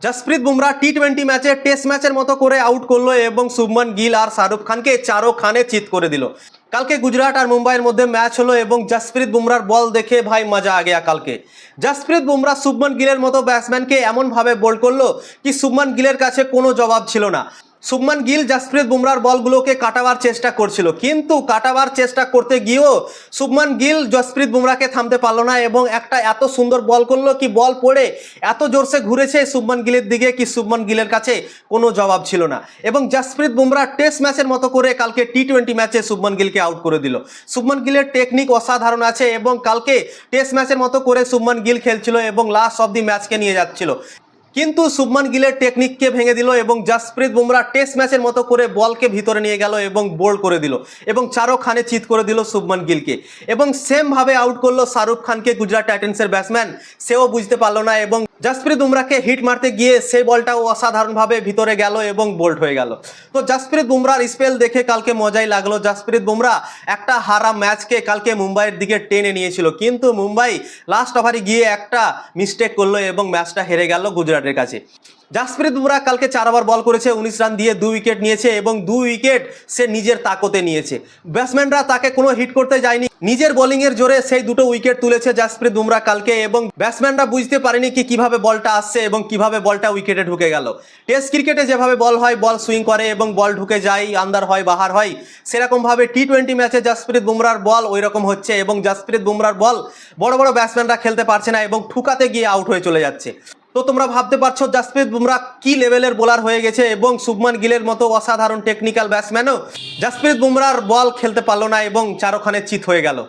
जसप्रीत बुमराह टी20 मैचे test mature मतो करे out करलो एवं शुभमन गिल और शाहरुख खान के चारों खाने चित कर दिल। कल के गुजरात और मुंबईर मध्य मैच हलो एवं जसप्रीत बुमराहर बल देखे भाई मजा आ गया। कल के जसप्रीत बुमराह शुभमन गिलेर मतो बैट्समैन के एमन भावे बोल्ड करलो कि शुभमन गिलेर काछे कोनो जवाब छिलो ना। शुभमन गिल जसप्रीत बुमराहर बलगुलोके काटाबार चेष्टा करछिलो किन्तु काटाबार चेष्टा करते गिয়েও शुभमन गिल जसप्रीत बुमराहके थामते पारलो ना एबं एकटा एत सुंदर बल करलो कि बल पड़े एत जोरसे घुरेছে शुभमन गिलेर दिके कि शुभमन गिलेर काছে कोनो जवाब छिलो ना एबं जसप्रीत बुमराह टेस्ट मैचेर मतो करे कालके टी20 मैचे शुभमन गिलके आउट करे दिल। शुभमन गिलेर टेकनिक असाधारण आछे एबं कालके टेस्ट मैचेर मतो करे शुभमन गिल खेलछिलो एबं लास्ट अब्दि मैचके निये जाच्छिलो किन्तु शुभमन गिलेर टेकनिक के भेंगे दिल एवं जसप्रीत बुमराह टेस्ट मैचेर मतो करे बल के भितरे निये गेल एवं बोल्ड करे दिल एवं चारों खाने चित करे दिल शुभमन गिल के एवं सेम भावे आउट करलो शाहरुख खान के गुजरात टाइटेंसर बैट्समैन सेও बुझते पारलो ना एवं जसप्रीत बुमराह के हिट मारते गिয়ে সেই বলটাও অসাধারণ ভাবে ভিতরে গেল এবং বোল্ড হয়ে গেল। তো জসপ্রীত বুমরাহর স্পেল দেখে কালকে মজাই লাগলো। জসপ্রীত বুমরাহ একটা হারা ম্যাচকে কালকে মুম্বাইয়ের দিকে টেনে নিয়েছিল কিন্তু মুম্বাই লাস্ট ওভারে গিয়ে একটা মিস্টেক করলো এবং ম্যাচটা হেরে গেল গুজরাটের কাছে। जसप्रीत बुमराह कल के 4 ओवर बल करेছে 19 রান দিয়ে 2 উইকেট নিয়েছে এবং 2 উইকেট সে নিজের তাকতে নিয়েছে। ব্যাটসম্যানরা তাকে কোনো হিট করতে যায়নি, নিজের বোলিং এর জোরে সেই দুটো উইকেট তুলেছে জসপ্রীত বুমরাহ কালকে এবং ব্যাটসম্যানরা বুঝতে পারেনি কি কিভাবে বলটা আসছে এবং কিভাবে বলটা উইকেটে ঢুকে গেল। টেস্ট ক্রিকেটে যেভাবে বল হয় বল সুইং করে এবং বল ঢুকে যায় আন্দার হয় বাহার হয় সেরকম ভাবে টি20 ম্যাচে জসপ্রীত বুমরাহর বল ওইরকম হচ্ছে এবং জসপ্রীত বুমরাহর বল বড় বড় ব্যাটসম্যানরা খেলতে পারছে না এবং ঠুকাতে গিয়ে আউট হয়ে চলে যাচ্ছে। তো তোমরা ভাবতে পারছো জসপ্রীত বুমরাহ কি লেভেলের বোলার হয়ে গেছে এবং শুভমন গিলের মতো অসাধারণ টেকনিক্যাল ব্যাটসম্যানও জসপ্রীত বুমরাহর বল খেলতে পারলো না এবং চারখানে চিত হয়ে গেল।